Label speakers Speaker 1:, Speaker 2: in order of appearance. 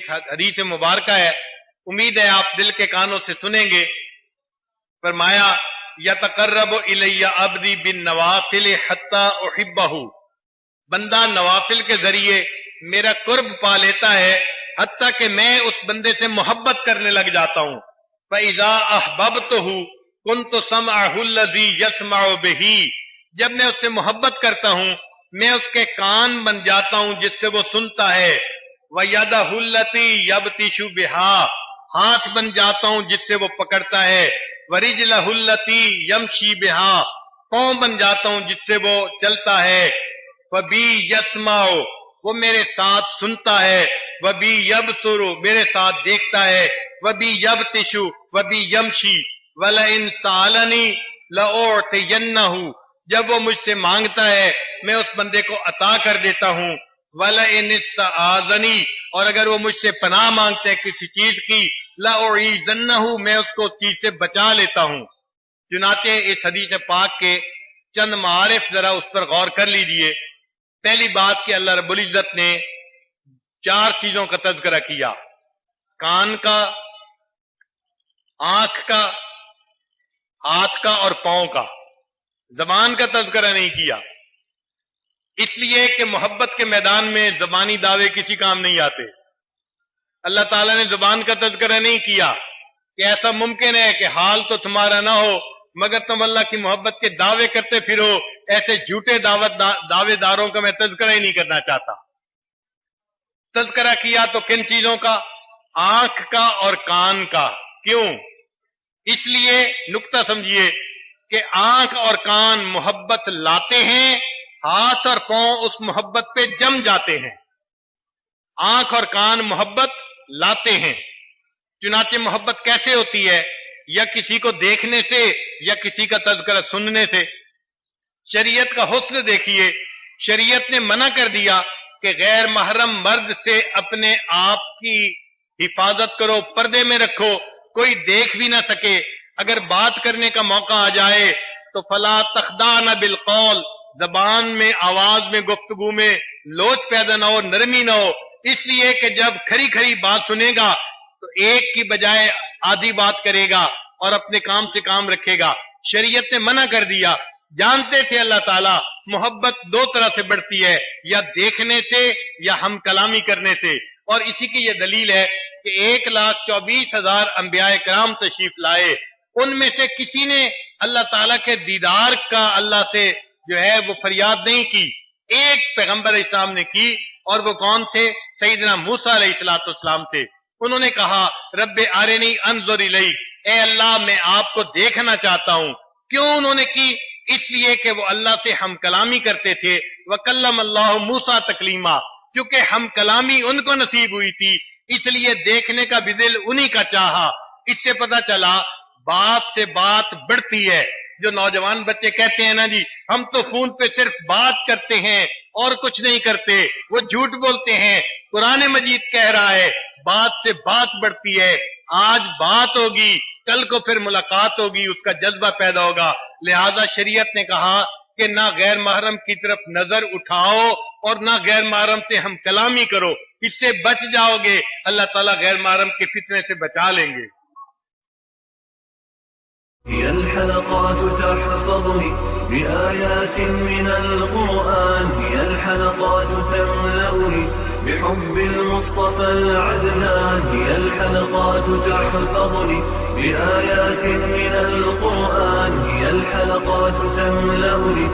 Speaker 1: حدیث مبارکہ ہے، امید ہے آپ دل کے کانوں سے سنیں گے۔ فرمایا یتقرب الی عبدی بالنوافل حتی احبہ، بندہ نوافل کے ذریعے میرا قرب پا لیتا ہے حتیٰ کہ میں اس بندے سے محبت کرنے لگ جاتا ہوں۔ فَإِذَا أَحْبَبْتُهُ كُنْتُ سَمْعَهُ الَّذِي يَسْمَعُ بِهِ، جب میں اس سے محبت کرتا ہوں میں اس کے کان بن جاتا ہوں جس سے وہ سنتا ہے۔ وَيَدَهُ الَّتِي يَبْطِشُ بِهَا، ہاتھ بن جاتا ہوں جس سے وہ پکڑتا ہے۔ وَرِجْلَهُ الَّتِي يَمْشِي بِهَا، پاؤں بن جاتا ہوں جس سے وہ چلتا ہے۔ وَبِي يَسْمَعُ، وہ میرے ساتھ سنتا ہے۔ وَبِي يَبْصُرُ، میرے ساتھ دیکھتا ہے۔ وَبِي يَبْطِشُ وَبِي يَمْشِي وَلَئِنْ سَأَلَنِي لَأُعْطِيَنَّهُ، جب وہ مجھ سے مانگتا ہے میں اس بندے کو عطا کر دیتا ہوں۔ وَلَئِنِ اسْتَعَاذَنِي، اور اگر وہ مجھ سے پناہ مانگتے ہیں کسی چیز کی، لَأُعِيذَنَّهُ، میں اس کو اس چیز سے بچا لیتا ہوں۔ چنانچہ اس حدیث پاک کے چند معارف ذرا اس پر غور کر لیجئے۔ پہلی بات کہ اللہ رب العزت نے 4 چیزوں کا تذکرہ کیا، کان کا، آنکھ کا، ہاتھ کا اور پاؤں کا، زبان کا تذکرہ نہیں کیا، اس لیے کہ محبت کے میدان میں زبانی دعوے کسی کام نہیں آتے۔ اللہ تعالیٰ نے زبان کا تذکرہ نہیں کیا کہ ایسا ممکن ہے کہ حال تو تمہارا نہ ہو مگر تم اللہ کی محبت کے دعوے کرتے پھرو، ایسے جھوٹے دعوے داروں کا میں تذکرہ ہی نہیں کرنا چاہتا۔ تذکرہ کیا تو کن چیزوں کا؟ آنکھ کا اور کان کا۔ کیوں؟ اس لیے نقطہ سمجھیے کہ آنکھ اور کان محبت لاتے ہیں، ہاتھ اور پاؤں اس محبت پہ جم جاتے ہیں۔ آنکھ اور کان محبت لاتے ہیں۔ چنانچہ محبت کیسے ہوتی ہے؟ یا کسی کو دیکھنے سے یا کسی کا تذکرہ سننے سے۔ شریعت کا حسن دیکھیے، شریعت نے منع کر دیا کہ غیر محرم مرد سے اپنے آپ کی حفاظت کرو، پردے میں رکھو، کوئی دیکھ بھی نہ سکے۔ اگر بات کرنے کا موقع آ جائے تو فلا تخضعن بالقول، زبان میں، آواز میں، گفتگو میں لوچ پیدا نہ ہو، نرمی نہ ہو، اس لیے کہ جب کھری کھری بات سنے گا تو ایک کی بجائے آدھی بات کرے گا اور اپنے کام سے کام رکھے گا۔ شریعت نے منع کر دیا۔ جانتے تھے اللہ تعالیٰ محبت 2 طرح سے بڑھتی ہے، یا دیکھنے سے یا ہم کلامی کرنے سے، اور اسی کی یہ دلیل ہے کہ 1,24,000 انبیاء کرام تشریف لائے، ان میں سے کسی نے اللہ تعالیٰ کے دیدار کا اللہ سے جو ہے وہ فریاد نہیں کی، ایک پیغمبر اسلام نے کی، اور وہ کون تھے؟ سیدنا موسیٰ علیہ السلام تھے۔ انہوں نے کہا رب ارنی انظر الیک، اے اللہ میں آپ کو دیکھنا چاہتا ہوں۔ کیوں انہوں نے کی؟ اس لیے کہ وہ اللہ سے ہم کلامی کرتے تھے۔ وکلم اللہ موسیٰ تکلیما، کیونکہ ہم کلامی ان کو نصیب ہوئی تھی، اس لیے دیکھنے کا بھی دل انہی کا چاہا۔ اس سے پتہ چلا بات سے بات بڑھتی ہے۔ جو نوجوان بچے کہتے ہیں نا جی ہم تو فون پہ صرف بات کرتے ہیں اور کچھ نہیں کرتے، وہ جھوٹ بولتے ہیں۔ قرآن مجید کہہ رہا ہے بات سے بات بڑھتی ہے، آج بات ہوگی کل کو پھر ملاقات ہوگی، اس کا جذبہ پیدا ہوگا۔ لہذا شریعت نے کہا کہ نہ غیر محرم کی طرف نظر اٹھاؤ اور نہ غیر محرم سے ہم کلامی کرو، اس سے بچ جاؤ گے، اللہ تعالیٰ غیر محرم کے فتنے سے بچا لیں گے۔
Speaker 2: هي الحلقات تحفظني بآيات من القرآن، هي الحلقات تملأني بحب المصطفى العدنان، هي الحلقات تحفظني بآيات من القرآن، هي الحلقات تملأني